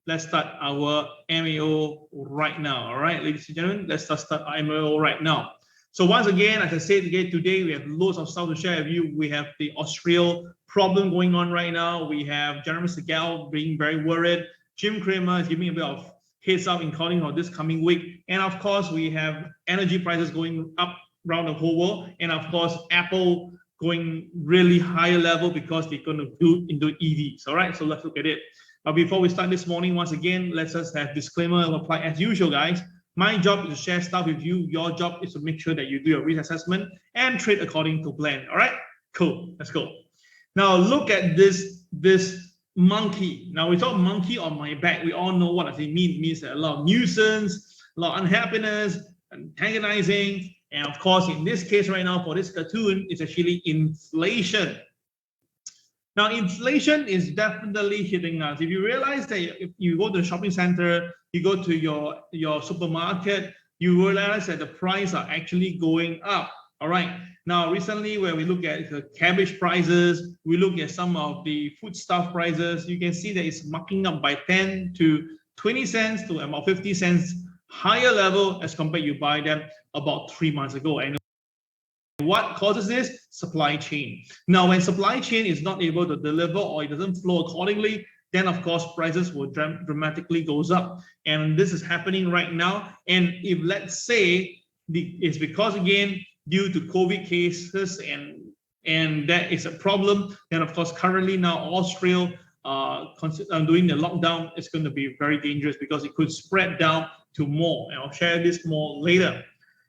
let's start our MAO right now. All right, ladies and gentlemen, let's start our MAO right now. So once again, as I said again, today we have loads of stuff to share with you. We have the Austria problem going on right now. We have Jeremy Siegel being very worried. Jim Cramer is giving a bit of heads up in calling for this coming week. And of course, we have energy prices going up around the whole world. And of course, Apple going really higher level because they're going to do into EVs. All right, so let's look at it. But before we start this morning, once again, let's just have disclaimer apply as usual, guys. My job is to share stuff with you. Your job is to make sure that you do your risk assessment and trade according to plan. All right, cool. Let's go. Now look at this monkey. Now we talk monkey on my back. We all know what does it mean. It means a lot of nuisance, a lot of unhappiness, antagonizing, and of course, in this case right now for this cartoon, it's actually inflation. Now, inflation is definitely hitting us. If you realize that if you go to the shopping center, you go to your supermarket, you realize that the prices are actually going up. All right. Now, recently, when we look at the cabbage prices, we look at some of the foodstuff prices, you can see that it's marking up by 10 to 20 cents to about 50 cents higher level as compared you buy them about 3 months ago. And what causes this? Supply chain. Now, when supply chain is not able to deliver or it doesn't flow accordingly, then of course prices will dramatically goes up. And this is happening right now. And if let's say it's because again due to COVID cases and that is a problem, then of course currently now Austria doing the lockdown is going to be very dangerous because it could spread down to more. And I'll share this more later.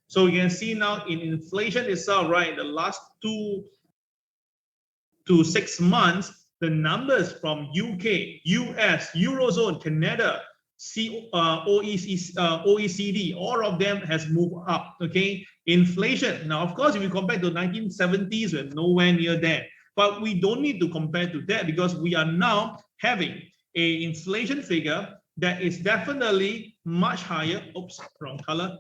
So you can see now in inflation itself, right, the last 2 to 6 months, the numbers from UK, US, Eurozone, Canada, OECD, all of them has moved up, okay? Inflation, now of course, if you compare to 1970s, we're nowhere near there. But we don't need to compare to that because we are now having a inflation figure that is definitely much higher. Oops, wrong color.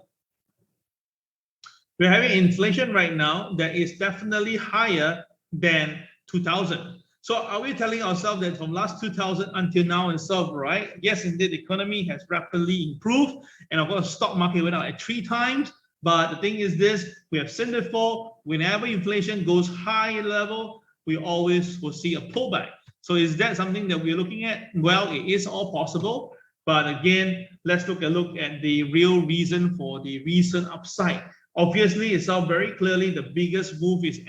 We're having inflation right now that is definitely higher than 2000. So are we telling ourselves that from last 2000 until now and so, right? Yes, indeed, the economy has rapidly improved. And of course, stock market went up at 3 times. But the thing is this, we have seen before, whenever inflation goes high level, we always will see a pullback. So is that something that we're looking at? Well, it is all possible. But again, let's look at the real reason for the recent upside. Obviously, it's out very clearly the biggest move is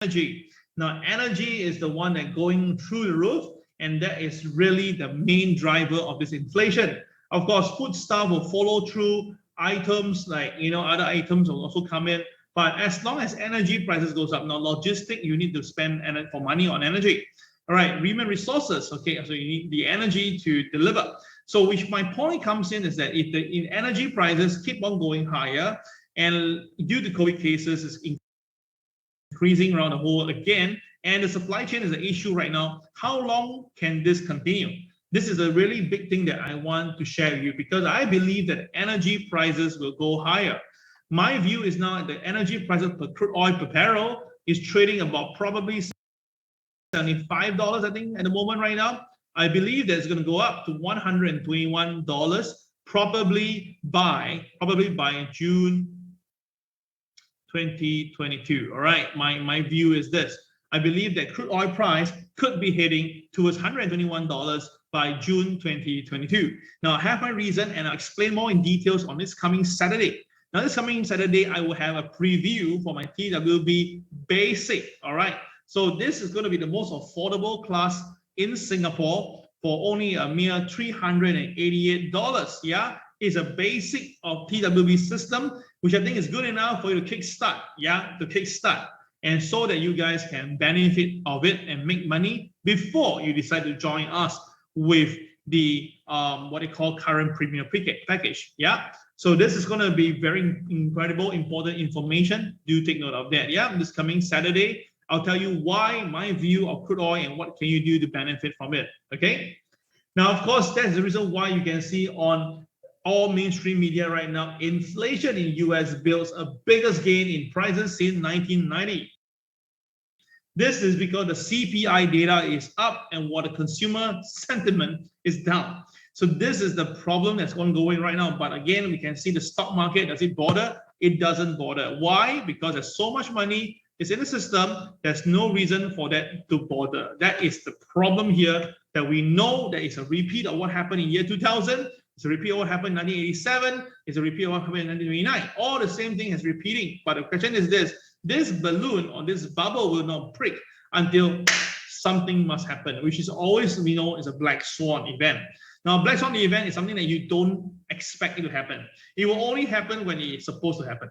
energy. Now, energy is the one that going through the roof, and that is really the main driver of this inflation. Of course, food stuff will follow through. Items like, other items will also come in. But as long as energy prices goes up, now logistic, you need to spend for money on energy. All right, human resources, okay, so you need the energy to deliver. So which my point comes in is that if the energy prices keep on going higher, and due to COVID cases is increasing around the whole again, and the supply chain is an issue right now, how long can this continue? This is a really big thing that I want to share with you because I believe that energy prices will go higher. My view is now that the energy prices per crude oil per barrel is trading about probably $75, I think, at the moment right now. I believe that it's going to go up to $121 probably by June 2022. All right, my view is this. I believe that crude oil price could be heading towards $121 by June 2022. Now, I have my reason, and I'll explain more in details on this coming Saturday. Now, this coming Saturday, I will have a preview for my TWB Basic. All right, so this is going to be the most affordable class in Singapore for only a mere $388. Yeah, it's a basic of TWB system, which I think is good enough for you to kickstart. Yeah, to kickstart, and so that you guys can benefit of it and make money before you decide to join us with the what they call current premium package. Yeah, so this is going to be very incredible, important information. Do take note of that. Yeah, this coming Saturday, I'll tell you why my view of crude oil and what can you do to benefit from it. Okay. Now, of course, that's the reason why you can see on all mainstream media right now, inflation in US builds a biggest gain in prices since 1990. This is because the CPI data is up and what the consumer sentiment is down. So this is the problem that's ongoing right now. But again, we can see the stock market, does it bother? It doesn't bother. Why? Because there's so much money is in the system. There's no reason for that to bother. That is the problem here, that we know that it's a repeat of what happened in year 2000. It's a repeat of what happened in 1987. It's a repeat of what happened in 1929. All the same thing is repeating. But the question is this balloon or this bubble will not break until something must happen, which is always, we know, is a black swan event. Now, black swan event is something that you don't expect it to happen. It will only happen when it's supposed to happen,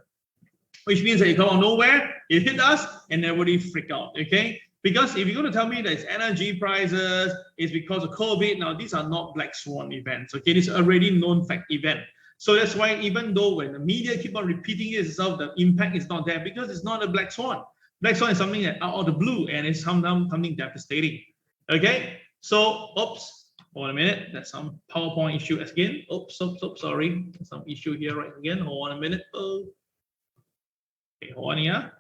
which means that it come out of nowhere, it hit us, and everybody freak out, okay? Because if you're going to tell me that it's energy prices, it's because of COVID, now these are not black swan events, okay? This is already known fact event. So that's why even though when the media keep on repeating itself, the impact is not there because it's not a black swan. Black swan is something that out of the blue and it's something devastating, okay? So, oops. Hold on a minute, there's some PowerPoint issue again. Oops, sorry. Some issue here right again. Hold on a minute. Oh. Okay, hold on here.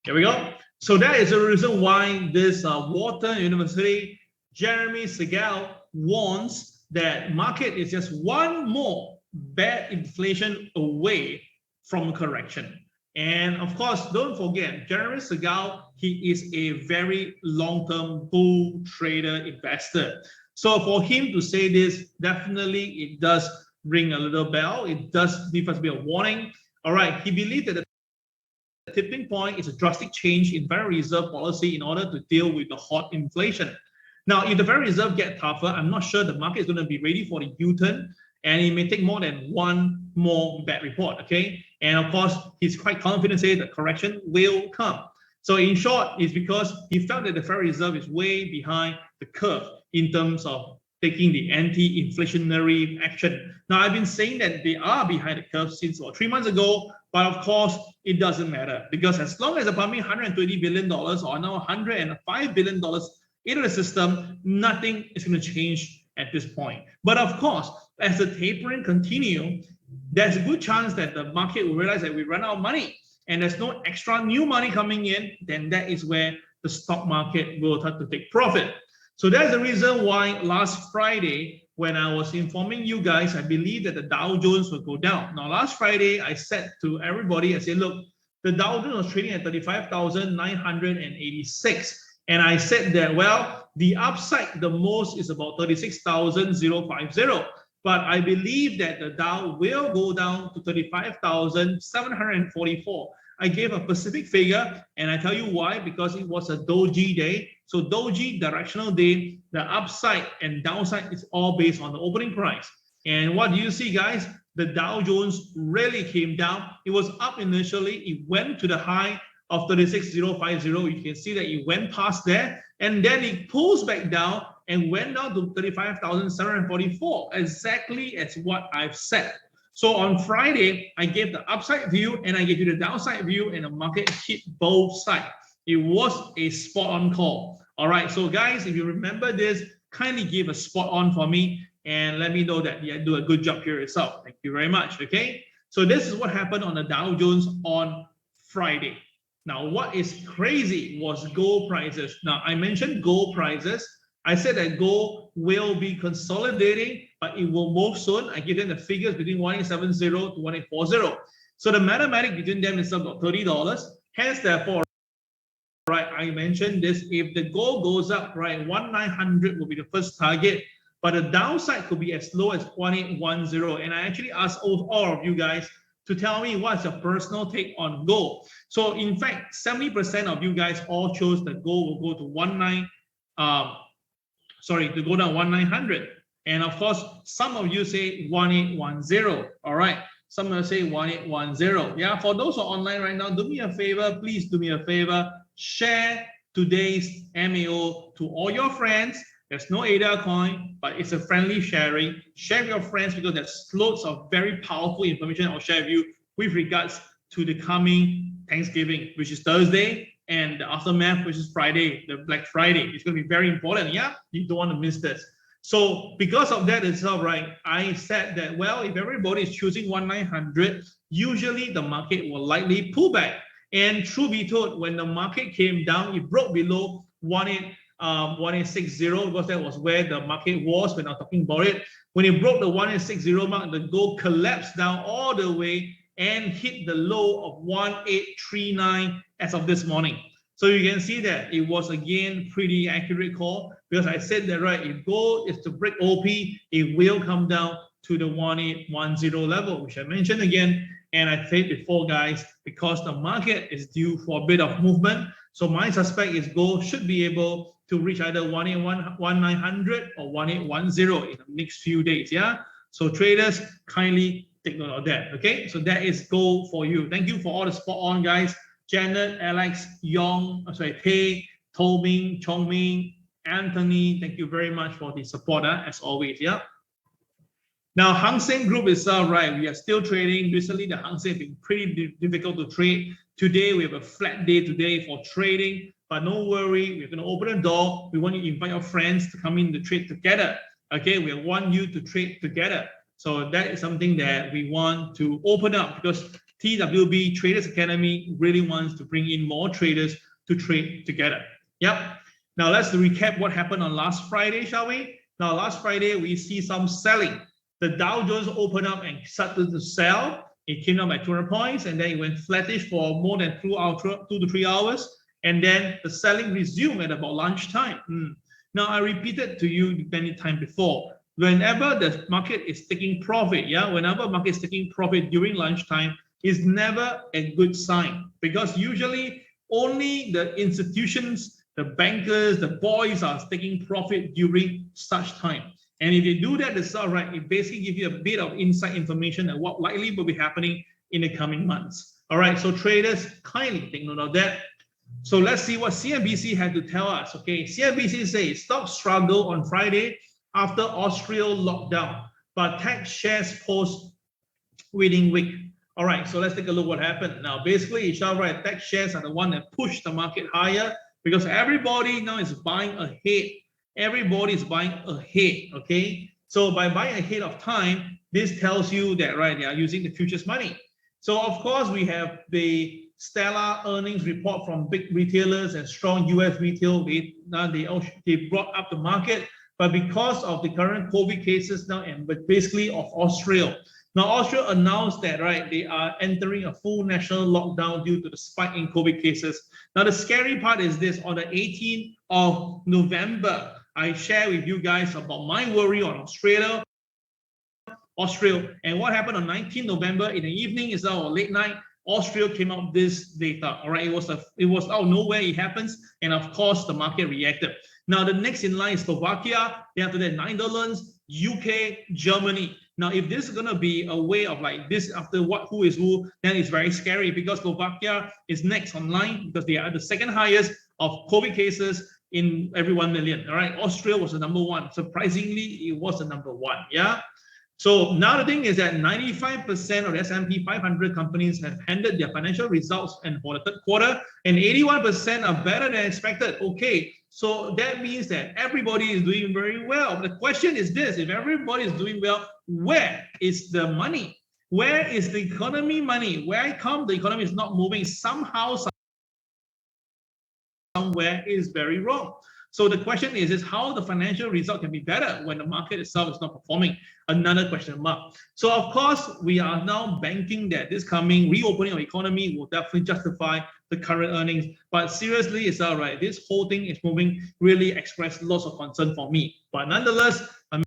Here we go. So that is the reason why this Wharton University, Jeremy Siegel warns that market is just one more bad inflation away from correction. And of course, don't forget, Jeremy Siegel, he is a very long-term bull trader investor. So for him to say this, definitely it does ring a little bell. It does give us a bit of warning. All right, he believed that the tipping point is a drastic change in Federal Reserve policy in order to deal with the hot inflation. Now, if the Federal Reserve get tougher, I'm not sure the market is going to be ready for the U-turn, and it may take more than one more bad report, okay? And of course, he's quite confident saying the correction will come. So in short, it's because he felt that the Federal Reserve is way behind the curve in terms of taking the anti-inflationary action. Now, I've been saying that they are behind the curve since 3 months ago, but of course, it doesn't matter because as long as they're pumping $120 billion or now $105 billion into the system, nothing is going to change at this point. But of course, as the tapering continue, there's a good chance that the market will realize that we run out of money and there's no extra new money coming in, then that is where the stock market will start to take profit. So that's the reason why last Friday, when I was informing you guys, I believe that the Dow Jones will go down. Now, last Friday, I said to everybody, I said, look, the Dow Jones was trading at 35,986. And I said that, well, the upside, the most is about 36,050. But I believe that the Dow will go down to 35,744. I gave a specific figure, and I tell you why, because it was a doji day. So doji, directional day, the upside and downside is all based on the opening price. And what do you see, guys? The Dow Jones really came down. It was up initially. It went to the high of 36,050. You can see that it went past there, and then it pulls back down and went down to 35,744, exactly as what I've said. So on Friday, I gave the upside view and I gave you the downside view, and the market hit both sides. It was a spot on call. All right, so guys, if you remember this, kindly give a spot on for me and let me know that you do a good job here yourself. Thank you very much, okay? So this is what happened on the Dow Jones on Friday. Now, what is crazy was gold prices. Now, I mentioned gold prices. I said that gold will be consolidating, but it will move soon. I give them the figures between 1870 to 1840. So the mathematics between them is about $30. Hence, therefore, right, I mentioned this. If the gold goes up, right, 1900 will be the first target, but the downside could be as low as 1810. And I actually asked all of you guys to tell me what's your personal take on gold. So in fact, 70% of you guys all chose that gold will go to to go down 1900. And of course, some of you say 1810. All right. Some of you say 1810. Yeah. For those who are online right now, do me a favor. Please do me a favor. Share today's MAO to all your friends. There's no ADA coin, but it's a friendly sharing. Share with your friends because there's loads of very powerful information I'll share with you with regards to the coming Thanksgiving, which is Thursday, and the aftermath, which is Friday, the Black Friday. It's going to be very important. Yeah, you don't want to miss this. So because of that itself, right, I said that, well, if everybody is choosing 1900, usually the market will likely pull back. And truth be told, when the market came down, it broke below 1860 because that was where the market was when I was talking about it. When it broke the 1860 mark, the gold collapsed down all the way and hit the low of 1839 as of this morning. So you can see that it was again pretty accurate call because I said that, right, if gold is to break OP, it will come down to the 1810 level, which I mentioned again. And I said before, guys, because the market is due for a bit of movement. So my suspect is gold should be able to reach either 1900 or 1810 in the next few days. Yeah. So traders, kindly take note of that. Okay. So that is gold for you. Thank you for all the spot on, guys. Janet, Alex, Yong, Pei, Tobin, Chongming, Anthony, thank you very much for the support, as always. Yeah. Now, Hang Seng Group is right. We are still trading. Recently, the Hang Seng has been pretty difficult to trade. Today, we have a flat day today for trading, but no worry. We're going to open the door. We want you to invite your friends to come in to trade together. Okay, we want you to trade together. So that is something that we want to open up because TWB Traders Academy really wants to bring in more traders to trade together. Yep. Now let's recap what happened on last Friday, shall we? Now last Friday we see some selling. The Dow Jones opened up and started to sell. It came down by 200 points and then it went flattish for more than 2 to 3 hours. And then the selling resumed at about lunchtime. Now I repeated to you many times before. Whenever the market is taking profit, whenever market is taking profit during lunchtime, is never a good sign because usually only the institutions, the bankers, the boys are taking profit during such time. And if you do that, it's all right. It basically gives you a bit of inside information on what likely will be happening in the coming months. All right, so traders, kindly take note of that. So let's see what CNBC had to tell us. Okay, CNBC says stocks struggle on Friday after Austria lockdown, but tech shares post winning week. All right, so let's take a look what happened. Now, basically, it's all right. Tech shares are the one that pushed the market higher because everybody now is buying ahead. Everybody is buying ahead, okay? So by buying ahead of time, this tells you that, right, they are using the futures money. So, of course, we have the stellar earnings report from big retailers and strong US retail. They brought up the market, but because of the current COVID cases now and basically of Austria. Now, Austria announced that, right, they are entering a full national lockdown due to the spike in COVID cases. Now, the scary part is this. On the 18th of November, I share with you guys about my worry on Austria. And what happened on 19th November in the evening is our late night, Austria came out this data. All right, it was out of nowhere, it happens. And of course, the market reacted. Now, the next in line is Slovakia. Then after that, Netherlands, UK, Germany. Now, if this is going to be a way of like this after who is who, then it's very scary because Slovakia is next online because they are the second highest of COVID cases in every 1 million. All right, Austria was the number one. Surprisingly, it was the number one. Yeah. So now the thing is that 95% of the S&P 500 companies have handed their financial results and for the third quarter, and 81% are better than expected. Okay, so that means that everybody is doing very well. The question is this: if everybody is doing well, where is the money? Where is the economy money? Where come the economy is not moving? Somehow, somewhere is very wrong. So the question is how the financial result can be better when the market itself is not performing? Another question mark. So of course, we are now banking that this coming reopening of the economy will definitely justify the current earnings. But seriously, it's all right. This whole thing is moving really express lots of concern for me. But nonetheless, I'm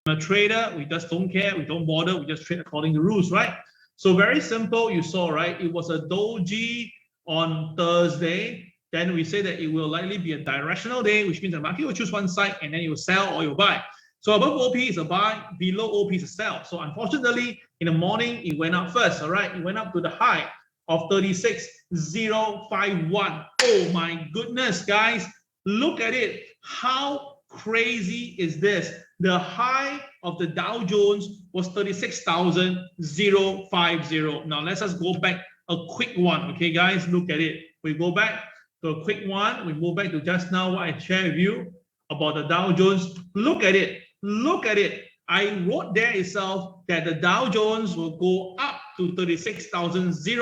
a trader. We just don't care. We don't bother. We just trade according to rules, right? So very simple. You saw, right? It was a doji on Thursday. Then we say that it will likely be a directional day, which means the market will choose one side and then it will sell or you buy. So above OP is a buy, below OP is a sell. So unfortunately, in the morning, it went up first, all right? It went up to the high of 36,051. Oh my goodness, guys. Look at it. How crazy is this? The high of the Dow Jones was 36,050. Now let's just go back a quick one, okay, guys? Look at it. We go back to a quick one. We move back to just now what I shared with you about the Dow Jones. Look at it. Look at it. I wrote there itself that the Dow Jones will go up to 36,050.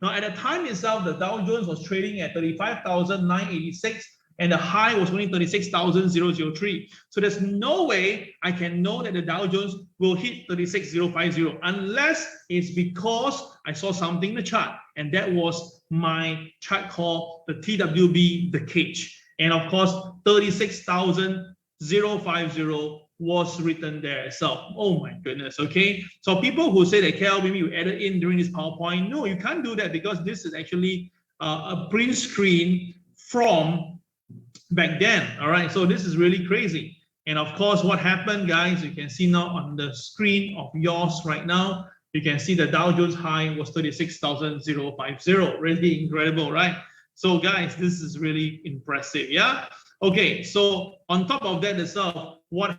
Now, at the time itself, the Dow Jones was trading at 35,986, and the high was only 36,003. So there's no way I can know that the Dow Jones will hit 36,050 unless it's because I saw something in the chart, and that was my chart called the TWB, the cage. And of course, 36,050 was written there. So, oh my goodness, okay? So people who say that, KL, maybe you added in during this PowerPoint, no, you can't do that because this is actually a print screen from back then, all right? So this is really crazy. And of course, what happened, guys, you can see now on the screen of yours right now, you can see the Dow Jones high was 36,050. Really incredible, right? So guys, this is really impressive, yeah? Okay, so on top of that itself, what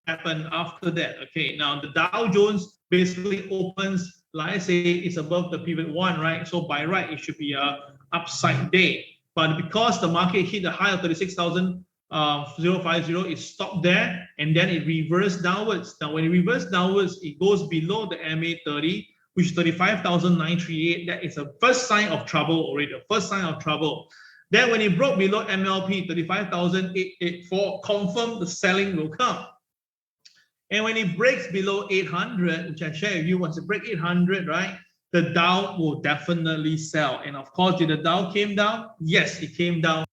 happened after that? Okay, now the Dow Jones basically opens, like I say, it's above the pivot one, right? So by right, it should be a upside day. But because the market hit the high of 36,050, it stopped there, and then it reversed downwards. Now, when it reversed downwards, it goes below the MA30, which is 35,938. That is a first sign of trouble already, the first sign of trouble. Then when it broke below MLP, 35,884, confirmed the selling will come. And when it breaks below 800, which I share with you, once it breaks 800, right, the Dow will definitely sell. And of course, did the Dow came down? Yes, it came down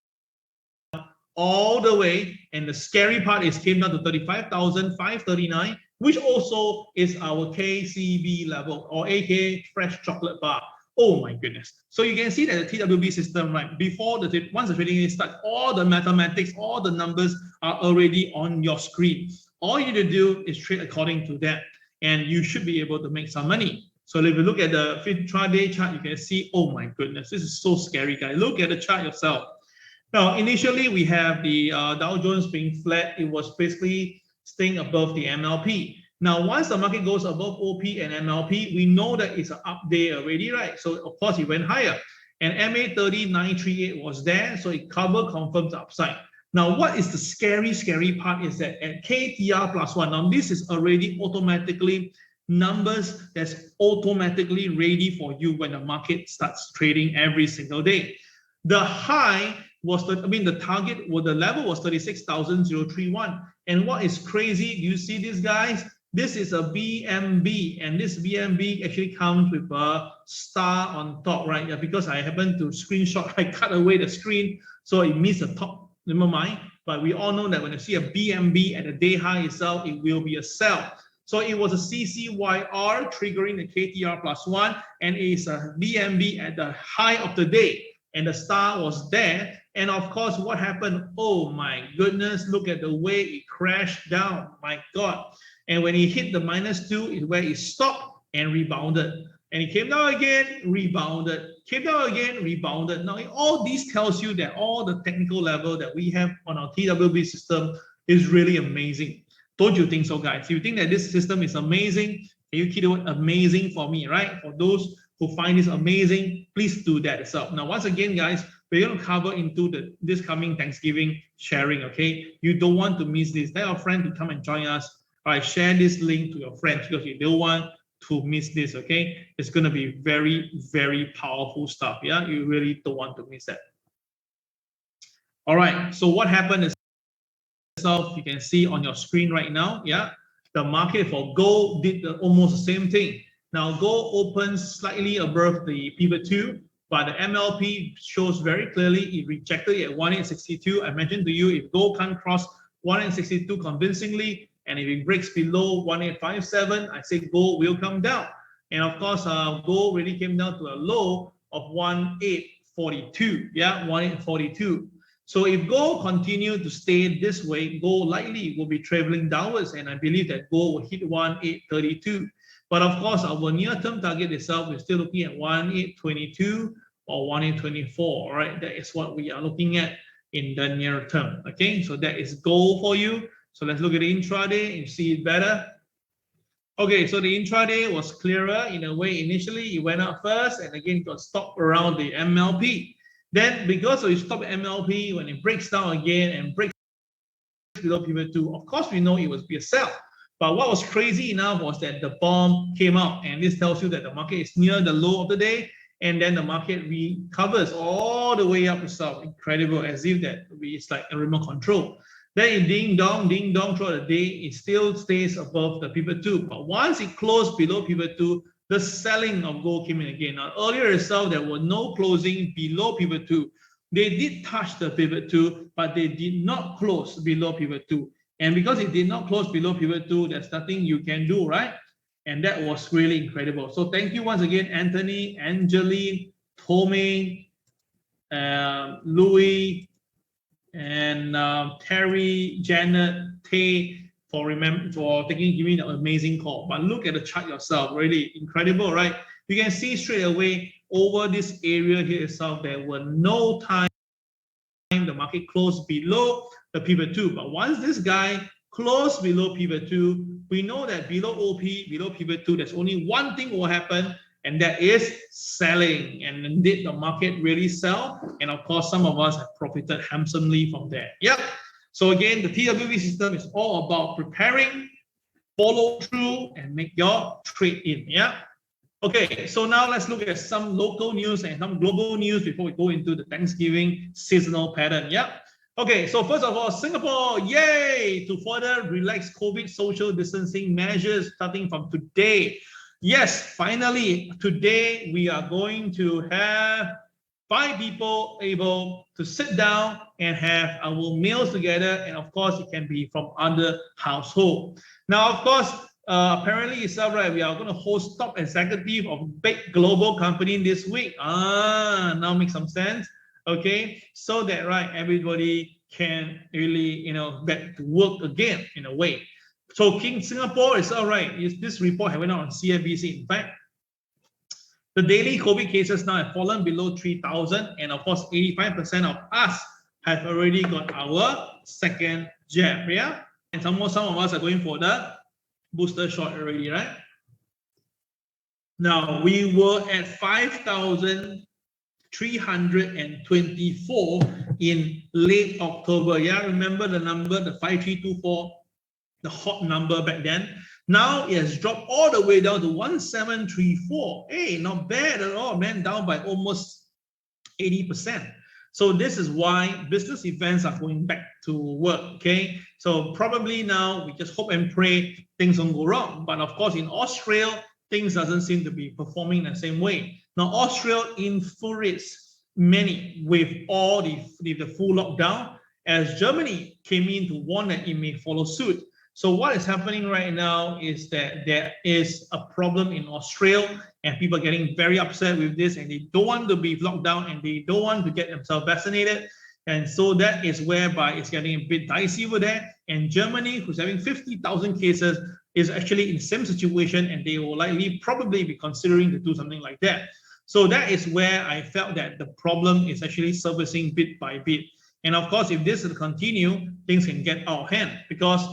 all the way. And the scary part is came down to 35,539, which also is our KCB level, or aka fresh chocolate bar. Oh my goodness. So you can see that the TWB system, right, before once the trading starts, all the mathematics, all the numbers are already on your screen. All you need to do is trade according to that, and you should be able to make some money. So if you look at the intraday chart, you can see, oh my goodness, this is so scary, guys. Look at the chart yourself. Now, initially, we have the Dow Jones being flat. It was basically staying above the MLP. Now, once the market goes above OP and MLP, we know that it's an up day already, right? So, of course, it went higher. And MA30938 was there, so it confirms the upside. Now, what is the scary part is that at KTR plus 1, now this is already automatically numbers that's automatically ready for you when the market starts trading every single day. The high was, the target, or the level was 36,031. And what is crazy, do you see this, guys? This is a BMB, and this BMB actually comes with a star on top, right? Yeah, because I happened to screenshot, I cut away the screen, so it missed the top. Never mind, but we all know that when you see a BMB at the day high itself, it will be a sell. So it was a CCYR triggering the KTR plus 1, and it's a BMB at the high of the day, and the star was there. And of course, what happened? Oh my goodness, look at the way it crashed down, my God. And when it hit the -2 is where it stopped and rebounded. And it came down again, rebounded, came down again, rebounded. Now, all these tells you that all the technical level that we have on our TWB system is really amazing. Don't you think so, guys? You think that this system is amazing? Can you keep the word amazing for me, right? For those who find this amazing, please do that yourself. Now, once again, guys, we're going to cover into this coming Thanksgiving sharing, okay? You don't want to miss this. Tell your friend to come and join us. All right, share this link to your friends because you don't want to miss this, okay? It's going to be very, very powerful stuff, yeah? You really don't want to miss that. All right, so what happened is, you can see on your screen right now, yeah? The market for gold did almost the same thing. Now, gold opens slightly above the pivot 2, but the MLP shows very clearly it rejected it at 1862. I mentioned to you, if gold can't cross 1862 convincingly, and if it breaks below 1857, I say gold will come down. And of course, gold really came down to a low of 1842. Yeah, 1842. So if gold continue to stay this way, gold likely will be traveling downwards, and I believe that gold will hit 1832. But of course, our near-term target itself is still looking at 1822 or 1824. All right, that is what we are looking at in the near term. Okay, so that is gold for you. So let's look at the intraday and see it better. Okay, so the intraday was clearer in a way. Initially, it went up first and again got stopped around the MLP. Then, because it stopped at MLP, when it breaks down again and breaks below pivot 2, of course, we know it will be a sell. But what was crazy enough was that the bomb came out, and this tells you that the market is near the low of the day, and then the market recovers all the way up to south. Incredible, as if that it's like a remote control. Then it ding dong throughout the day, it still stays above the pivot 2. But once it closed below pivot 2, the selling of gold came in again. Now, earlier itself, there were no closing below pivot 2. They did touch the pivot 2, but they did not close below pivot 2. And because it did not close below pivot 2, there's nothing you can do, right? And that was really incredible. So thank you once again, Anthony, Angeline, Tomei, Louis, and Terry, Janet, Tay for giving me an amazing call. But look at the chart yourself, really incredible, right? You can see straight away over this area here itself, there were no time the market closed below the pivot 2. But once this guy closed below pivot 2, we know that below OP, below pivot 2, there's only one thing will happen, and that is selling. And indeed, the market really sell. And of course, some of us have profited handsomely from there. Yep. So again, the TWB system is all about preparing, follow through, and make your trade in. Yeah. Okay, so now let's look at some local news and some global news before we go into the Thanksgiving seasonal pattern. Yeah. Okay, so first of all, Singapore, yay, to further relax COVID social distancing measures starting from today. Yes, finally, today we are going to have 5 people able to sit down and have our meals together. And of course, it can be from other household. Now, of course, apparently itself, right, we are going to host top executive of big global company this week. Now makes some sense. Okay, so that, right, everybody can really, back to work again in a way. So King Singapore is all right. This report went out on CNBC. In fact, the daily COVID cases now have fallen below 3,000, and of course, 85% of us have already got our second jab. Yeah, and some of us are going for the booster shot already, right? Now we were at 5,324 in late October. Yeah, remember the number, the 5,324, the hot number back then. Now it has dropped all the way down to 1,734. Hey, not bad at all, man. Down by almost 80%. So this is why business events are going back to work. Okay, so probably now we just hope and pray things don't go wrong. But of course, in Austria, things doesn't seem to be performing the same way. Now, Austria infuriates many with all the full lockdown, as Germany came in to warn that it may follow suit. So what is happening right now is that there is a problem in Austria, and people are getting very upset with this, and they don't want to be locked down, and they don't want to get themselves vaccinated. And so that is whereby it's getting a bit dicey over there. And Germany, who's having 50,000 cases, is actually in the same situation, and they will probably be considering to do something like that. So that is where I felt that the problem is actually surfacing bit by bit. And of course, if this will continue, things can get out of hand, because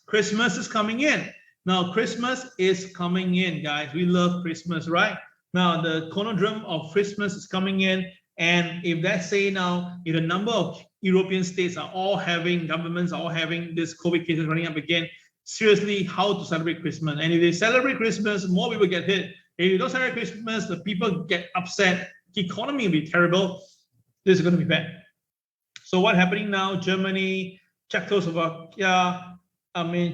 Christmas is coming in. Now, Christmas is coming in, guys. We love Christmas, right? Now, the conundrum of Christmas is coming in. And if let's say now, if a number of European states are all having, governments are all having this COVID cases running up again, seriously, how to celebrate Christmas? And if they celebrate Christmas, more people get hit. If you don't celebrate Christmas, the people get upset. The economy will be terrible. This is going to be bad. So what's happening now? Germany, Czechoslovakia,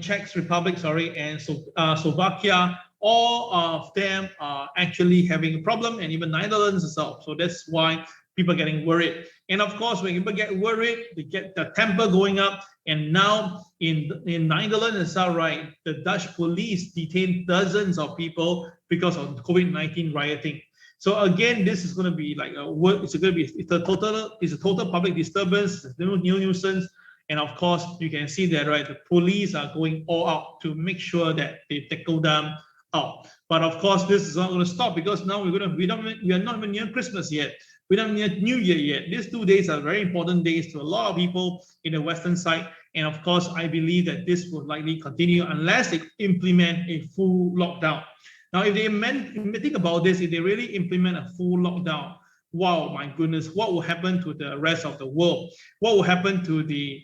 Czech Republic, and Slovakia, all of them are actually having a problem, and even Netherlands itself. So that's why people are getting worried. And of course, when people get worried, they get the temper going up. And now in Netherlands itself, right, the Dutch police detained dozens of people because of COVID-19 rioting. So again, this is going to be like it's a total public disturbance, new nuisance. And of course, you can see that, right, the police are going all out to make sure that they tackle them out. But of course, this is not going to stop, because now we are not even near Christmas yet. We're not near New Year yet. These 2 days are very important days to a lot of people in the Western side. And of course, I believe that this will likely continue unless they implement a full lockdown. Now, if they think about this, if they really implement a full lockdown, wow, my goodness, what will happen to the rest of the world? What will happen to the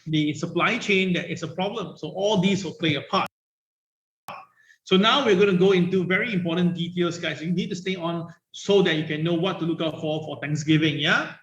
the supply chain that is a problem. So all these will play a part. So now we're going to go into very important details, guys. You need to stay on so that you can know what to look out for Thanksgiving, yeah?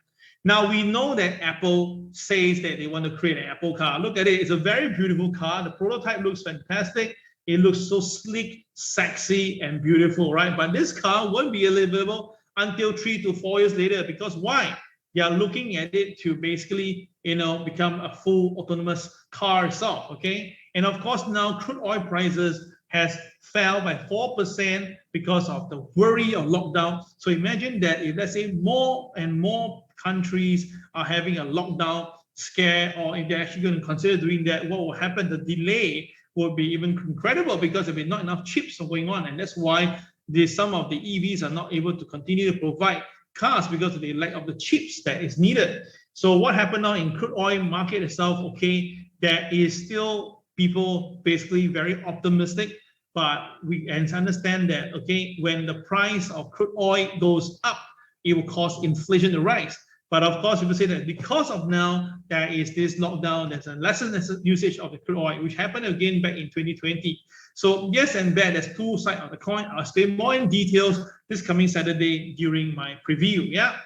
Now, we know that Apple says that they want to create an Apple car. Look at it. It's a very beautiful car. The prototype looks fantastic. It looks so sleek, sexy, and beautiful, right? But this car won't be available until 3 to 4 years later. Because why? They are looking at it to basically, become a full autonomous car itself, okay? And of course, now crude oil prices has fell by 4% because of the worry of lockdown. So imagine that if, let's say, more and more countries are having a lockdown scare, or if they're actually going to consider doing that, what will happen? The delay will be even incredible because there'll be not enough chips going on. And that's why some of the EVs are not able to continue to provide cars because of the lack of the chips that is needed. So what happened now in crude oil market itself, okay, there is still people basically very optimistic, but we understand that, okay, when the price of crude oil goes up, it will cause inflation to rise. But of course, people say that because of now there is this lockdown, there's a lesser usage of the crude oil, which happened again back in 2020. So yes and bad, there's two sides of the coin. I'll explain more in details this coming Saturday during my preview, yeah?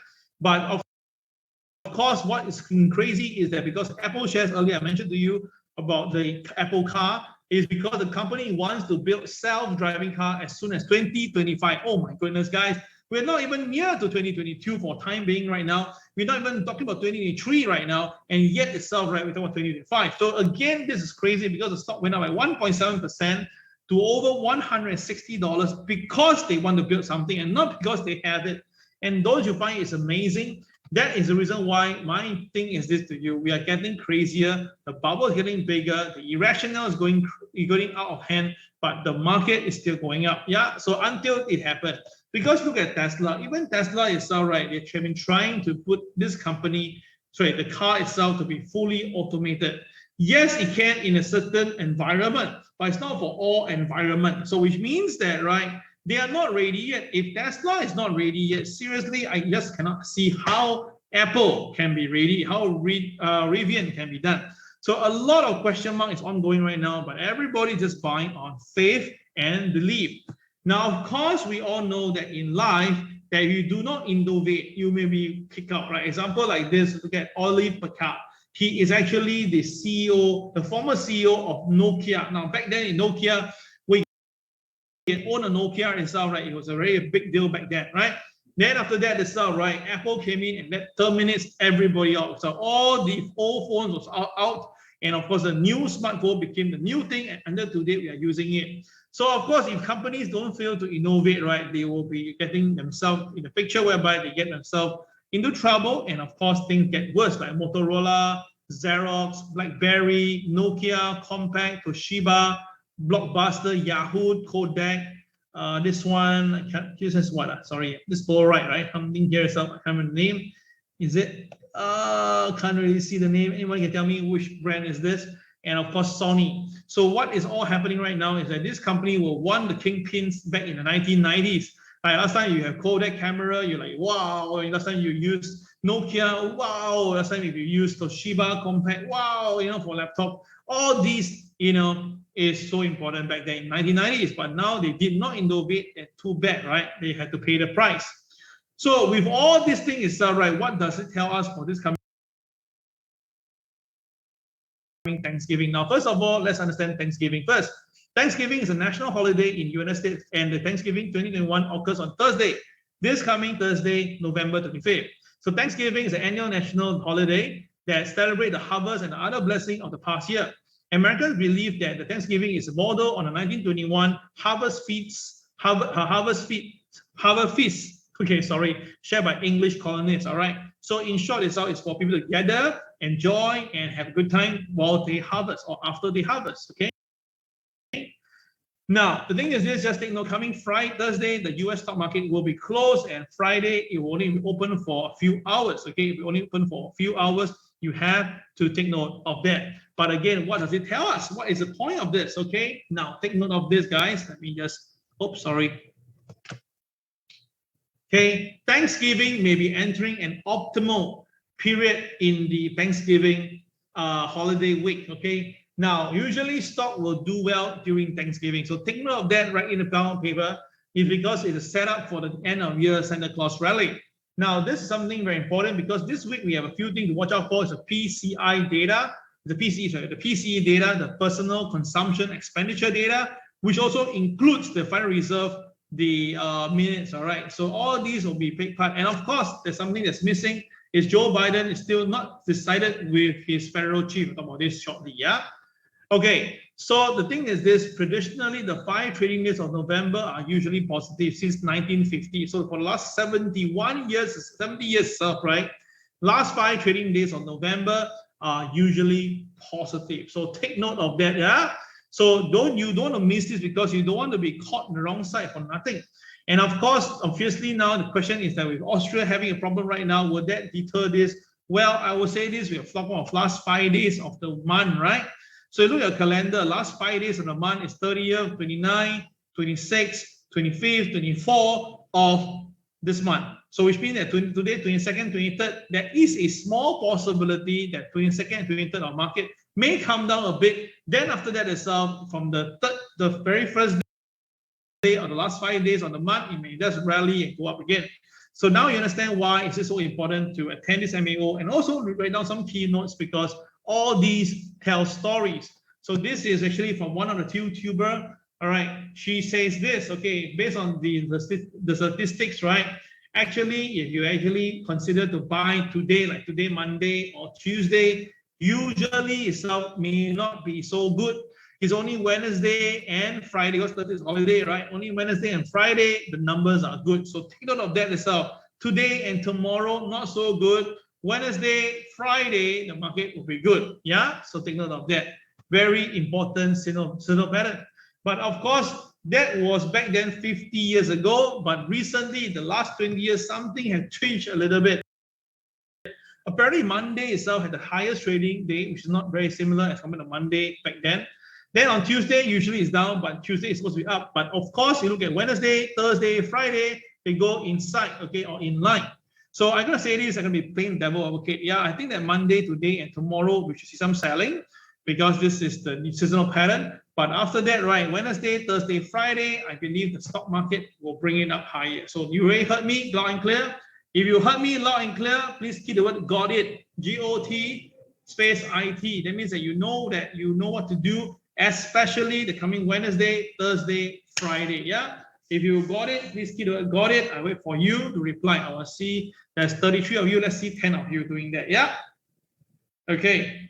But of course, what is crazy is that because Apple shares earlier, I mentioned to you about the Apple car, is because the company wants to build self-driving car as soon as 2025. Oh my goodness, guys. We're not even near to 2022 for time being right now. We're not even talking about 2023 right now, and yet itself, right, we're talking about 2025. So again, this is crazy because the stock went up by 1.7% to over $160 because they want to build something and not because they have it. And those you find is amazing. That is the reason why my thing is this to you. We are getting crazier. The bubble is getting bigger. The irrational is going out of hand, but the market is still going up. Yeah. So until it happens, because look at Tesla. Even Tesla itself, right? They've been trying to put this company, the car itself, to be fully automated. Yes, it can in a certain environment, but it's not for all environment. So which means that, right, they are not ready yet. If Tesla is not ready yet, seriously, I just cannot see how Apple can be ready, how Rivian can be done. So a lot of question mark is ongoing right now, but everybody just buying on faith and belief. Now, of course, we all know that in life, that if you do not innovate, you may be kicked out, right? Example like this, look at Olive Packard. He is actually the CEO, the former CEO of Nokia. Now, back then in Nokia, own a Nokia itself, right? It was a very big deal back then, right? Then after that itself, right, Apple came in and that terminates everybody out. So all the old phones was out, and of course the new smartphone became the new thing, and until today we are using it. So of course, if companies don't fail to innovate, right, they will be getting themselves in a picture whereby they get themselves into trouble, and of course things get worse, like Motorola, Xerox, BlackBerry, Nokia, Compaq, Toshiba, Blockbuster, Yahoo, Kodak, this one, this is what? Sorry, this Polaroid, right? Something here itself, I can't remember the name. Is it? Can't really see the name. Anyone can tell me which brand is this? And of course, Sony. So what is all happening right now is that this company will won the kingpins back in the 1990s. Like last time you have Kodak camera, you're like, wow. Last time you used Nokia, wow. Last time if you use Toshiba, Compaq, wow, for laptop. All these, is so important back then in 1990s, but now they did not innovate, and too bad, right? They had to pay the price. So with all this thing itself, right, what does it tell us for this coming Thanksgiving? Now, first of all, let's understand Thanksgiving first. Thanksgiving is a national holiday in the United States, and the Thanksgiving 2021 occurs on Thursday, this coming Thursday, November 25th. So Thanksgiving is an annual national holiday that celebrates the harvest and the other blessing of the past year. Americans believe that the Thanksgiving is a model on the 1921 harvest feast, shared by English colonists, all right? So in short, it's for people to gather, enjoy, and have a good time while they harvest or after they harvest, okay? Now, the thing is this, just take note, coming Thursday, the US stock market will be closed, and Friday, it will only be open for a few hours, okay? If it only open for a few hours, you have to take note of that. But again, what does it tell us? What is the point of this, okay? Now, take note of this, guys. Let me just, Okay, Thanksgiving may be entering an optimal period in the Thanksgiving holiday week. Okay. Now, usually stock will do well during Thanksgiving. So take note of that right in the brown paper, is because it's a setup for the end of year Santa Claus rally. Now, this is something very important because this week we have a few things to watch out for. It's a PCI data, the PCE data, the personal consumption expenditure data, which also includes the Federal Reserve, the minutes. All right. So all these will be big part. And of course, there's something that's missing. Is Joe Biden is still not decided with his federal chief. We'll talk about this shortly. Yeah. Okay, so the thing is this, traditionally the 5 trading days of November are usually positive since 1950. So for the last 70 years, right? Last 5 trading days of November are usually positive. So take note of that, yeah? So you don't want to miss this because you don't want to be caught on the wrong side for nothing. And of course, obviously now the question is that with Austria having a problem right now, will that deter this? Well, I will say this, we have talked of last 5 days of the month, right? So you look at your calendar, last 5 days of the month is 30th, 29th, 26th, 25th, 24th of this month. So which means that today, 22nd, 23rd, there is a small possibility that 22nd and 23rd of market may come down a bit. Then after that itself, from the very first day of the last 5 days of the month, it may just rally and go up again. So now you understand why it is so important to attend this MAO and also write down some keynotes because all these tell stories. So this is actually from one of the YouTuber. All right, she says this. Okay, based on the statistics, right? Actually, if you actually consider to buy today, like today, Monday or Tuesday, usually itself may not be so good. It's only Wednesday and Friday because that is holiday, right? Only Wednesday and Friday, the numbers are good. So take note of that itself. Today and tomorrow, not so good. Wednesday, Friday, the market will be good. Yeah, so take note of that. Very important signal pattern. But of course, that was back then 50 years ago. But recently, the last 20 years, something has changed a little bit. Apparently, Monday itself had the highest trading day, which is not very similar as compared to Monday back then. Then on Tuesday, usually it's down, but Tuesday is supposed to be up. But of course, you look at Wednesday, Thursday, Friday, they go inside, okay, or in line. So I'm going to say this, I'm going to be plain devil advocate. Yeah, I think that Monday, today, and tomorrow, we should see some selling because this is the seasonal pattern. But after that, right, Wednesday, Thursday, Friday, I believe the stock market will bring it up higher. So you already heard me loud and clear. If you heard me loud and clear, please key the word got it, G-O-T space I-T. That means that you know what to do, especially the coming Wednesday, Thursday, Friday. Yeah. If you got it, please key the word got it. I wait for you to reply. I will see there's 33 of you. Let's see 10 of you doing that. Yeah. Okay.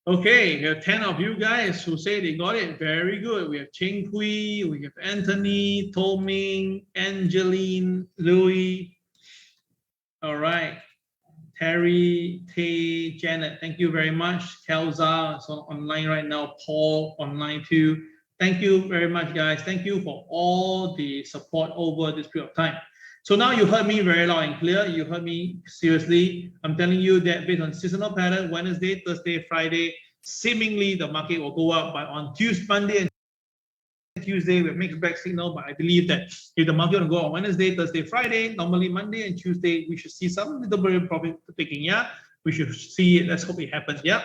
Okay, we have 10 of you guys who say they got it. Very good. We have Cheng Hui, we have Anthony, Toming, Angeline, Louis. All right. Terry, Tay, Janet, thank you very much. Kelza, so online right now. Paul, online too. Thank you very much, guys. Thank you for all the support over this period of time. So now you heard me very loud and clear. You heard me seriously. I'm telling you that based on seasonal pattern, Wednesday, Thursday, Friday, seemingly the market will go up. But on Tuesday, Monday, and Tuesday, we have mixed back signal. But I believe that if the market will go on Wednesday, Thursday, Friday, normally Monday and Tuesday, we should see some little bit of profit taking. Yeah, we should see it. Let's hope it happens. Yeah.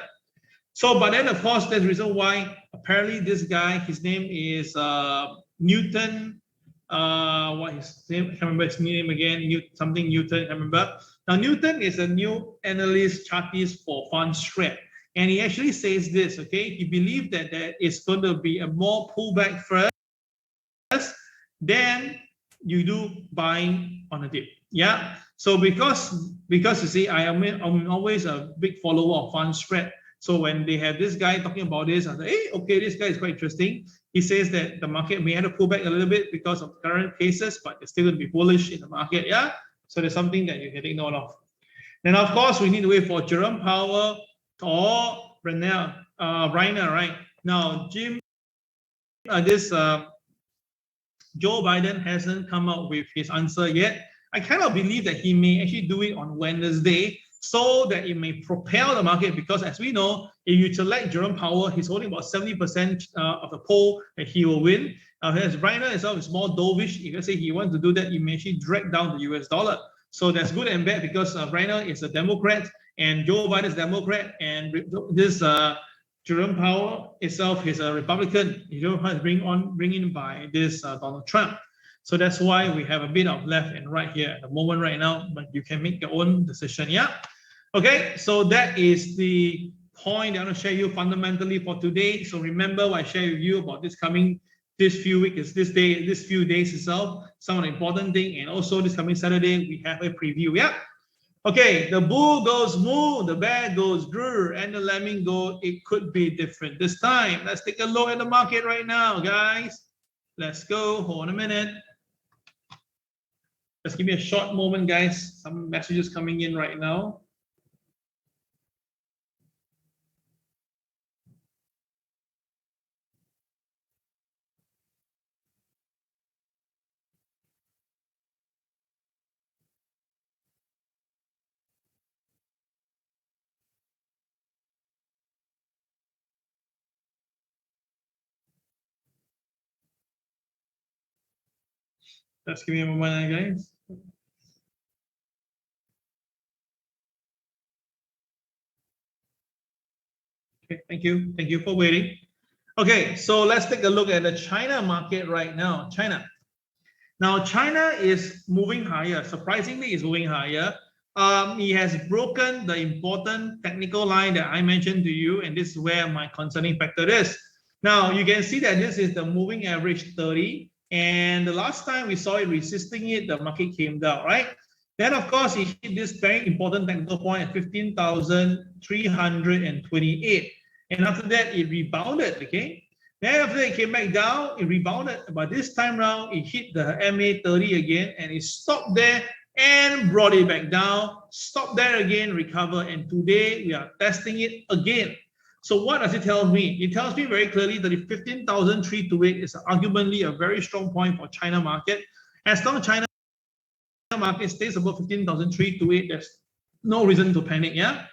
So, but then of course, there's a reason why apparently this guy, his name is Newton. What his name? I can't remember his name again. Newton. I remember. Now Newton is a new analyst chartist for Fundstrat, and he actually says this. Okay, he believes that there is going to be a more pullback first, then you do buying on a dip. Yeah. So because you see, I'm always a big follower of Fundstrat. So when they have this guy talking about this, I say, hey, okay, this guy is quite interesting. He says that the market may have to pull back a little bit because of current cases, but it's still going to be bullish in the market. Yeah. So there's something that you can take note of. Then of course we need to wait for Jerome Powell or Reiner, right? Now Jim, Joe Biden hasn't come out with his answer yet. I cannot believe that he may actually do it on Wednesday so that it may propel the market, because as we know, if you select Jerome Powell, he's holding about 70% of the poll that he will win. As Reiner itself is more dovish, if let's say he wants to do that, it may actually drag down the US dollar. So that's good and bad, because Reiner is a Democrat and Joe Biden is a Democrat, and this Jerome Powell itself is a Republican. Jerome Powell is bring in by this Donald Trump. So that's why we have a bit of left and right here at the moment right now, but you can make your own decision, yeah? Okay, so that is the point I want to share you fundamentally for today. So remember what I shared with you about this few days itself, some of the important thing, and also this coming Saturday, we have a preview, yeah? Okay, the bull goes moo, the bear goes grrr, and the lemming goes, it could be different this time. Let's take a look at the market right now, guys. Let's go, hold on a minute. Just give me a short moment, guys. Some messages coming in right now. Just give me a moment, guys. Okay, thank you. Thank you for waiting. Okay, so let's take a look at the China market right now. China. Now, China is moving higher. Surprisingly, it's moving higher. It has broken the important technical line that I mentioned to you, and this is where my concerning factor is. Now, you can see that this is the moving average 30, and the last time we saw it resisting it, the market came down, right? Then, of course, it hit this very important technical point at 15,328, and after that, it rebounded, okay? Then after that, it came back down, it rebounded, but this time around, it hit the MA30 again, and it stopped there and brought it back down, stopped there again, recover, and today we are testing it again. So what does it tell me? It tells me very clearly that if 15,328 is arguably a very strong point for China market. As long as China market stays above 15,328, there's no reason to panic, yeah?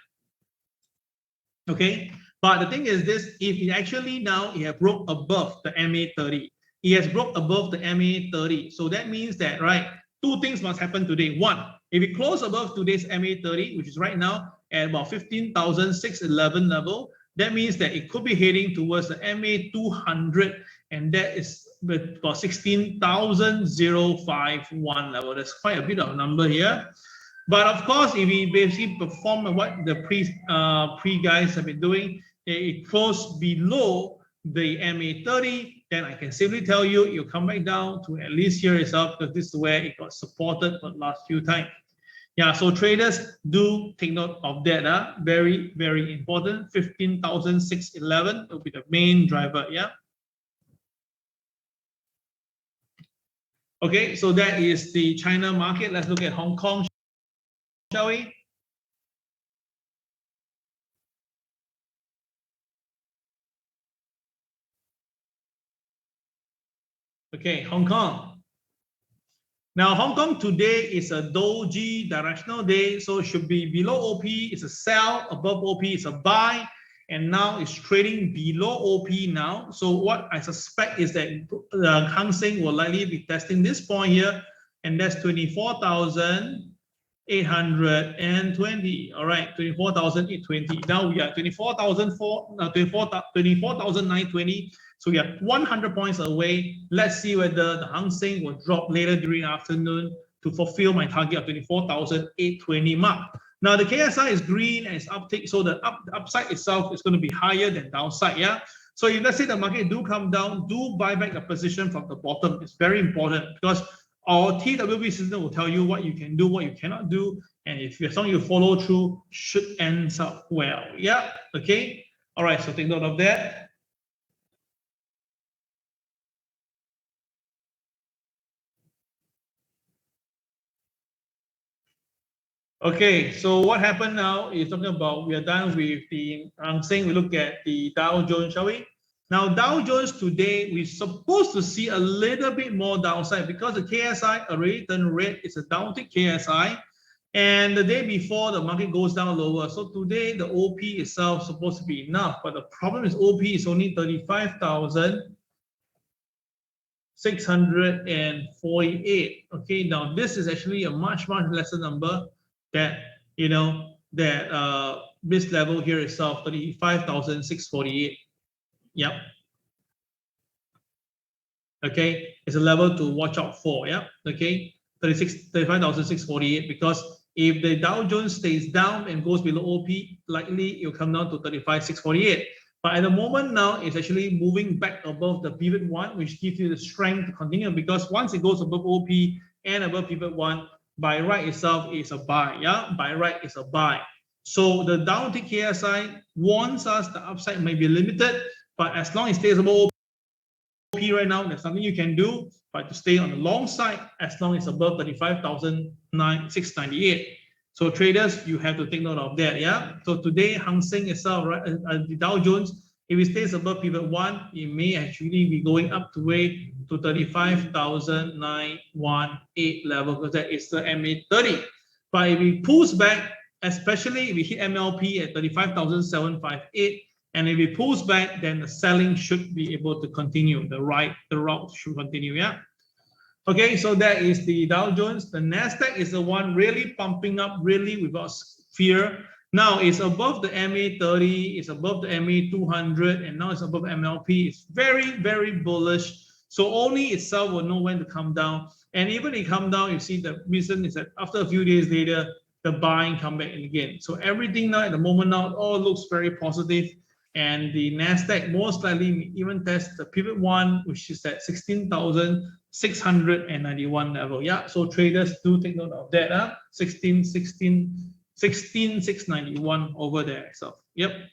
Okay, but the thing is this, if it actually now it has broke above the MA30, it has broke above the MA30, so that means that, right, two things must happen today. One, if it close above today's MA30, which is right now at about 15,611 level, that means that it could be heading towards the MA200, and that is about 16,051 level. That's quite a bit of a number here. But of course, if we basically perform what the pre guys have been doing, it closed below the MA30, then I can simply tell you, you'll come back down to at least here itself, because this is where it got supported for the last few times. Yeah, so traders do take note of that. Very, very important. 15,611 will be the main driver. Yeah. Okay, so that is the China market. Let's look at Hong Kong, shall we? Okay, Hong Kong. Now, Hong Kong today is a doji directional day, so it should be below OP, it's a sell, above OP, it's a buy, and now it's trading below OP now. So what I suspect is that Hang Seng will likely be testing this point here, and that's 24,820. All right, 24,820. Now we are 24,920. So we are 100 points away. Let's see whether the Hang Seng will drop later during the afternoon to fulfill my target of 24,820 mark. Now the KSI is green and it's uptick, so the upside itself is going to be higher than downside. Yeah. So if let's say the market do come down, do buy back a position from the bottom. It's very important because our TWB system will tell you what you can do, what you cannot do, and if you're something you follow through, should end up well. Yeah. Okay. All right. So take note of that. Okay, so what happened now is talking about we are done with the Hang Seng. We look at the Dow Jones, shall we? Now, Dow Jones today, we're supposed to see a little bit more downside because the KSI already turned red. It's a downtick KSI. And the day before, the market goes down lower. So today, the OP itself is supposed to be enough. But the problem is OP is only 35,648. Okay, now this is actually a much lesser number that, you know, that this level here itself, 35,648. Yep. Okay, it's a level to watch out for. Yeah. Okay, 35,648, because if the Dow Jones stays down and goes below OP, likely it will come down to 35,648. But at the moment now, it's actually moving back above the pivot one, which gives you the strength to continue, because once it goes above OP and above pivot one, by right itself is a buy. Yeah, by right is a buy. So the downtick KSI warns us the upside may be limited, but as long as it stays above OP right now, there's nothing you can do but to stay on the long side as long as above 35,698. So traders, you have to take note of that. Yeah. So today, Hang Seng itself, right, the Dow Jones, if it stays above pivot one, it may actually be going up to way to 35,918 level, because that is the MA30. But if it pulls back, especially if we hit MLP at 35,758, and if it pulls back, then the selling should be able to continue. The route should continue. Yeah. Okay, so that is the Dow Jones. The NASDAQ is the one really pumping up, really without fear. Now it's above the MA30, it's above the MA200, and now it's above MLP. It's very bullish. So only itself will know when to come down. And even if it come down, you see the reason is that after a few days later, the buying come back in again. So everything now at the moment now all looks very positive. And the NASDAQ most likely even test the pivot one, which is at 16,691 level. Yeah, so traders do take note of that. 16,691 over there. So, yep.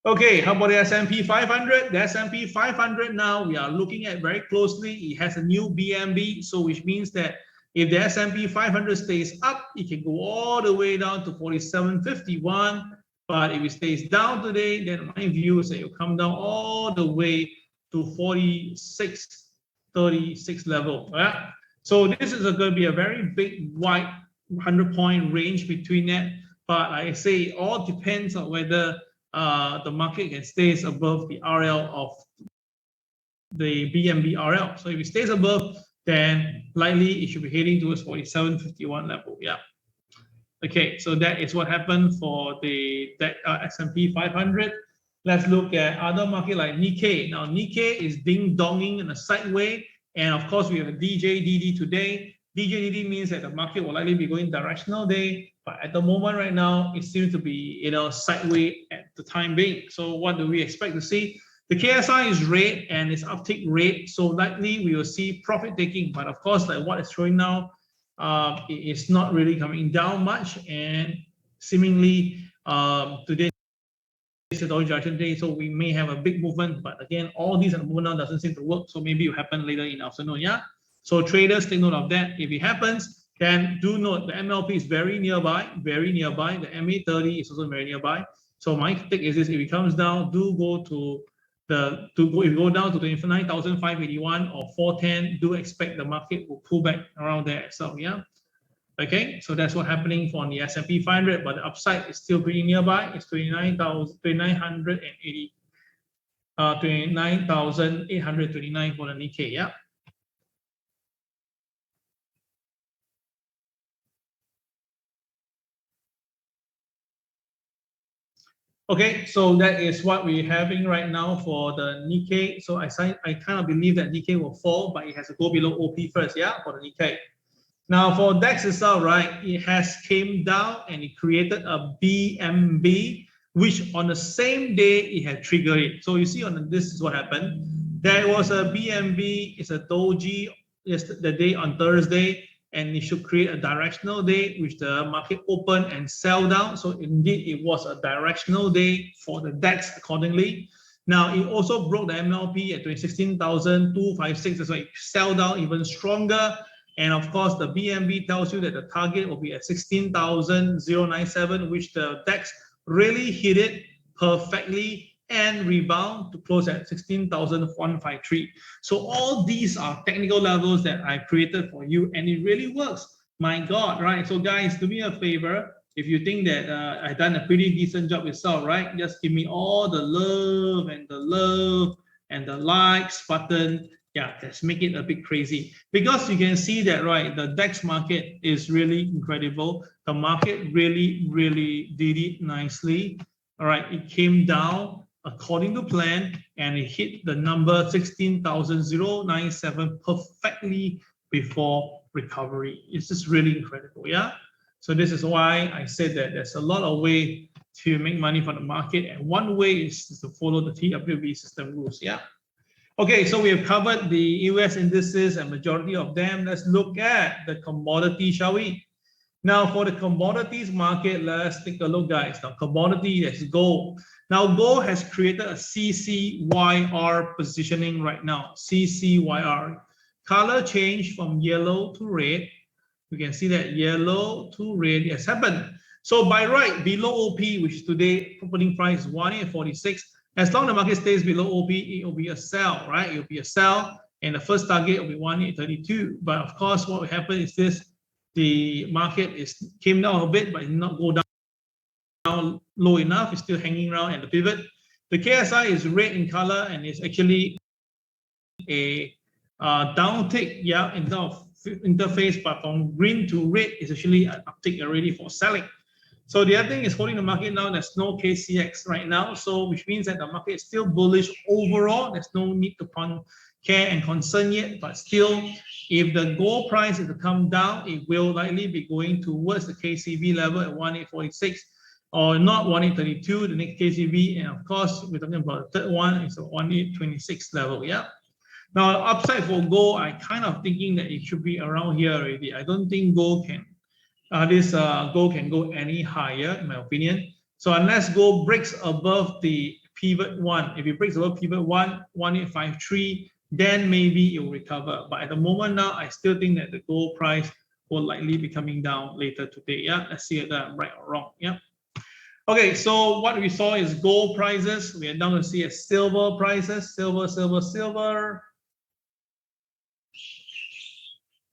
Okay, how about the S&P 500? The S&P 500 now we are looking at very closely. It has a new BMB, so which means that if the S&P 500 stays up, it can go all the way down to 4751. But if it stays down today, then my view is that it will come down all the way to 4636 level. Yeah? So this is going to be a very big, wide 100-point range between that. But like I say, it all depends on whether the market can stay above the RL of the BMB RL. So if it stays above, then likely it should be heading towards 4751 level. Yeah. Okay, so that is what happened for the S&P 500. Let's look at other market like Nikkei. Now Nikkei is ding-donging in a sideways, and of course we have a DJDD today. DJDD means that the market will likely be going directional day, but at the moment right now it seems to be sideways at the time being. So what do we expect to see? The KSI is red and it's uptick red, so likely we will see profit taking. But of course, like what it's showing now, it is not really coming down much, and seemingly today is a direction day, so we may have a big movement. But again, all these at the moment now doesn't seem to work, so maybe it will happen later in the afternoon. Yeah. So traders, take note of that. If it happens, then do note the MLP is very nearby. The MA30 is also very nearby. So my take is this: if it comes down, do go to if you go down to 29,581 or 410, do expect the market will pull back around there. So yeah, okay. So that's what's happening for the S&P 500, but the upside is still pretty nearby. It's 29,829 for the Nikkei. Yeah. Okay, so that is what we're having right now for the Nikkei. So I kind of believe that Nikkei will fall, but it has to go below OP first, yeah, for the Nikkei. Now for DAX itself, right, it has came down and it created a BMB, which on the same day it had triggered it. So you see this is what happened. There was a BMB, it's a doji the day on Thursday, and it should create a directional day, which the market opened and sell down. So indeed, it was a directional day for the DAX accordingly. Now, it also broke the MLP at 16,256. That's why it sell down even stronger. And of course, the BMB tells you that the target will be at 16,097, which the DAX really hit it perfectly. and rebound to close at 16,153. So all these are technical levels that I created for you, and it really works. My God, right? So guys, do me a favor. If you think that I've done a pretty decent job yourself, right? Just give me all the love and the likes button. Yeah, let's make it a bit crazy, because you can see that, right, the DAX market is really incredible. The market really did it nicely. All right, it came down according to plan, and it hit the number 16,097 perfectly before recovery. It's just really incredible, yeah? So this is why I said that there's a lot of ways to make money from the market, and one way is to follow the TWB system rules, yeah? Okay, so we have covered the US indices and majority of them. Let's look at the commodity, shall we? Now, for the commodities market, let's take a look, guys. Now, commodity, that's gold. Now, gold has created a CCYR positioning right now. CCYR. Color change from yellow to red. We can see that yellow to red has happened. So by right, below OP, which today opening price is 1846, as long as the market stays below OP, it will be a sell, right? It will be a sell, and the first target will be 1832. But of course, what will happen is this: the market came down a bit, but it did not go down low enough. It's still hanging around at the pivot. The KSI is red in color, and it's actually a downtick, yeah, in terms of interface, but from green to red is actually an uptick already for selling. So the other thing is holding the market now. There's no KCX right now, so which means that the market is still bullish overall. There's no need to care and concern yet, but still, if the gold price is to come down, it will likely be going towards the KCB level at 1846, or not 1832, the next KCB, and of course, we're talking about the third one, it's a 1826 level, yeah? Now, upside for gold, I kind of thinking that it should be around here already. I don't think gold can gold can go any higher, in my opinion. So unless gold breaks above the pivot one, if it breaks above pivot 1853, then maybe it will recover. But at the moment now, I still think that the gold price will likely be coming down later today. Yeah, let's see if I'm right or wrong. Yeah. Okay, so what we saw is gold prices. We are now going to see a silver prices. Silver.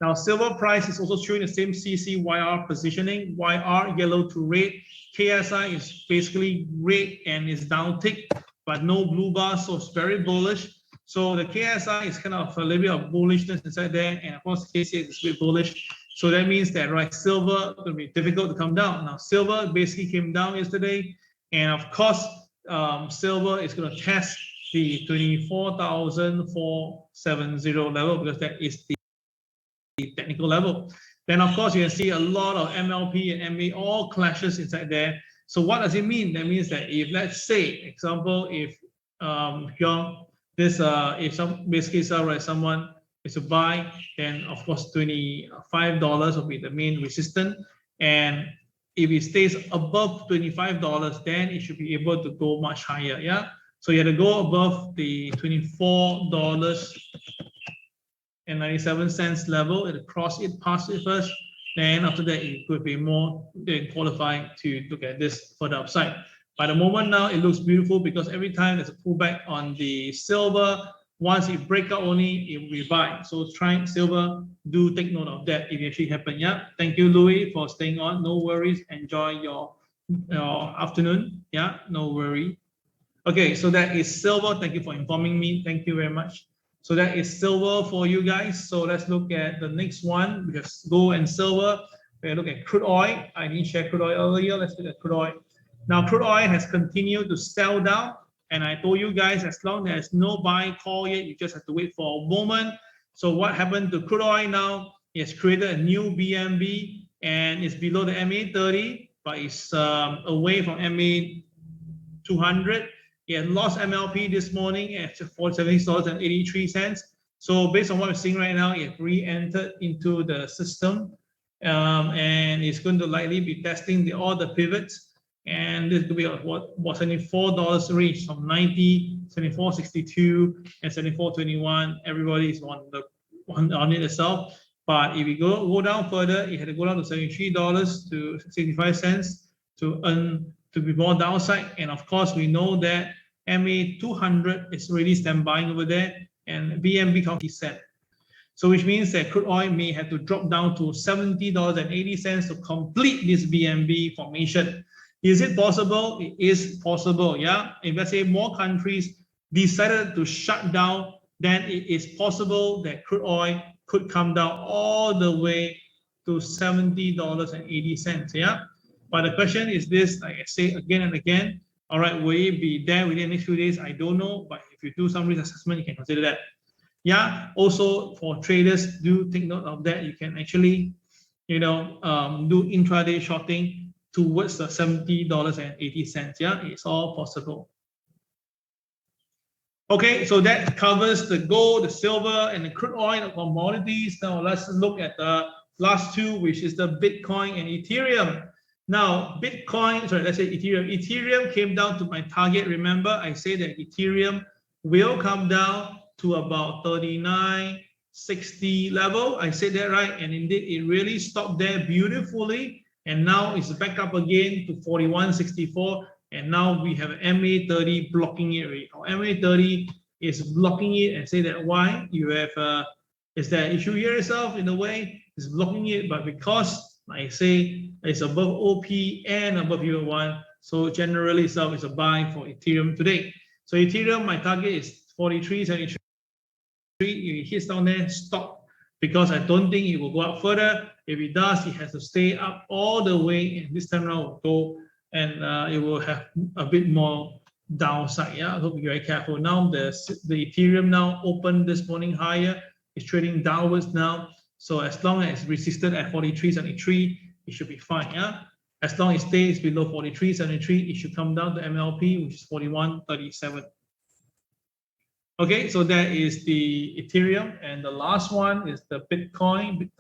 Now, silver price is also showing the same CCYR positioning. YR, yellow to red. KSI is basically red and is down tick, but no blue bar, so it's very bullish. So the KSI is kind of a little bit of bullishness inside there, and of course, KCX is a bit bullish. So that means that, right, silver will be difficult to come down. Now, silver basically came down yesterday, and of course, silver is going to test the 24,470 level, because that is the technical level. Then of course you can see a lot of MLP and MA all clashes inside there. So what does it mean? That means that if, let's say, example, if basically someone is to buy, then of course $25 will be the main resistance, and if it stays above $25, then it should be able to go much higher. Yeah, so you have to go above the $24.97 level, and pass it first. Then after that, it could be more than qualified to look at this further upside. By the moment now, it looks beautiful because every time there's a pullback on the silver, once it break out only, it will be buy. So try silver, do take note of that if it actually happen. Yeah. Thank you, Louis, for staying on. No worries. Enjoy your afternoon. Yeah, no worry. Okay, so that is silver. Thank you for informing me. Thank you very much. So that is silver for you guys. So let's look at the next one. We have gold and silver. We look at crude oil. I didn't share crude oil earlier. Let's look at crude oil. Now, crude oil has continued to sell down. And I told you guys, as long as there's no buy call yet, you just have to wait for a moment. So what happened to crude oil now? It has created a new BMB, and it's below the MA30, but it's away from MA 200. It had lost MLP this morning at $76.83. So based on what we're seeing right now, it re-entered into the system, and it's going to likely be testing all the pivots. And this could be what $74 range from 90, 74.62, and 74.21. Everybody is on it itself. But if you go down further, it had to go down to $73 to 65 cents to be more downside. And of course, we know that MA 200 is already standby over there, and BMB county cent. So which means that crude oil may have to drop down to $70.80 to complete this BMB formation. Is it possible? It is possible, yeah. If let's say more countries decided to shut down, then it is possible that crude oil could come down all the way to $70.80, yeah. But the question is this, like I say again and again, all right, will it be there within the next few days? I don't know, but if you do some risk assessment, you can consider that. Yeah, also for traders, do take note of that. You can actually, do intraday shorting towards the $70.80. Yeah, it's all possible. Okay, so that covers the gold, the silver, and the crude oil, the commodities. Now let's look at the last two, which is the Bitcoin and Ethereum. Now, let's say Ethereum. Ethereum came down to my target. Remember, I say that Ethereum will come down to about 39.60 level. I said that right, and indeed it really stopped there beautifully, and now it's back up again to 41.64, and now we have MA30 blocking it already. MA30 is blocking it, and say that why? You have is there an issue here itself in a way? It's blocking it, but because I say it's above OP and above P1, so generally itself is a buy for Ethereum today. So Ethereum, my target is 43.73. If it hits down there, stop, because I don't think it will go up further. If it does, it has to stay up all the way, and this time around will go, and it will have a bit more downside. Yeah, so be very careful. Now the Ethereum now opened this morning higher. It's trading downwards now. So as long as it's resisted at 43.73, it should be fine. Yeah, as long as it stays below 43.73, it should come down to MLP, which is 41.37. Okay, so that is the Ethereum, and the last one is the Bitcoin.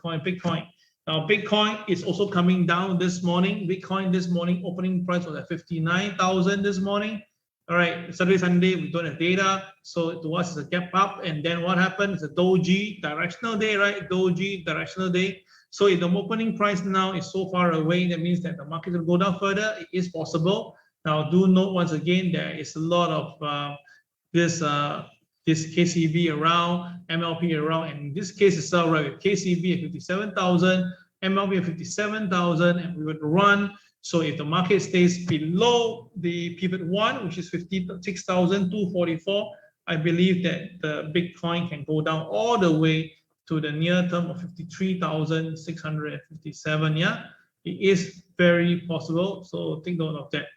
Now, Bitcoin is also coming down this morning. Bitcoin this morning, opening price was at 59,000 this morning. All right, Saturday, Sunday, we don't have data, so to us it's a gap up. And then what happened? It's a doji directional day, right? Doji directional day. So if the opening price now is so far away, that means that the market will go down further. It is possible. Now, do note once again, there is a lot of this KCB around, MLP around, and in this case itself, right, with KCB at 57,000, MLP at 57,000, and we would run. So if the market stays below the pivot one, which is 56,244, I believe that the Bitcoin can go down all the way to the near term of 53,657. Yeah, it is very possible. So take note of that.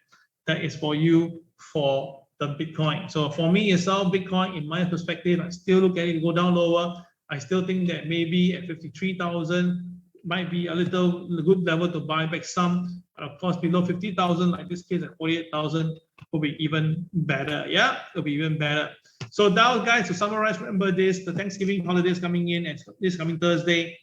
That is for you for the Bitcoin. So for me itself, Bitcoin, in my perspective, I still look at it go down lower. I still think that maybe at 53,000 might be a good level to buy back some. But of course, below 50,000, like this case at 48,000, will be even better. Yeah, it'll be even better. So now, guys, to summarize, remember this: the Thanksgiving holiday is coming in, and this coming Thursday,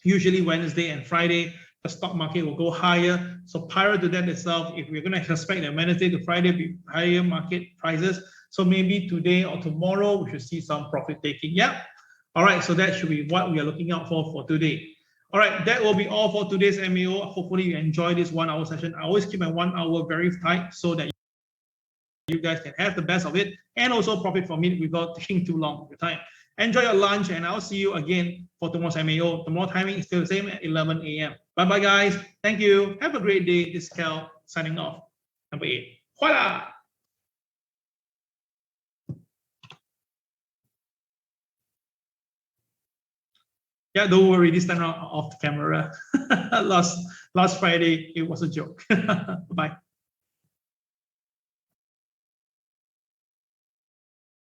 usually Wednesday and Friday, the stock market will go higher. So prior to that itself, if we're going to expect that Wednesday to Friday be higher market prices, so maybe today or tomorrow we should see some profit taking. Yeah. All right. So that should be what we are looking out for today. All right. That will be all for today's MAO. Hopefully you enjoy this 1 hour session. I always keep my 1 hour very tight so that you guys can have the best of it and also profit from it without taking too long of your time. Enjoy your lunch, and I'll see you again for tomorrow's MAO. Tomorrow timing is still the same at 11 a.m. Bye-bye, guys. Thank you. Have a great day. This is Cal signing off. Number 8. Voila! Yeah, don't worry. This time I'm off the camera. last Friday, it was a joke. Bye.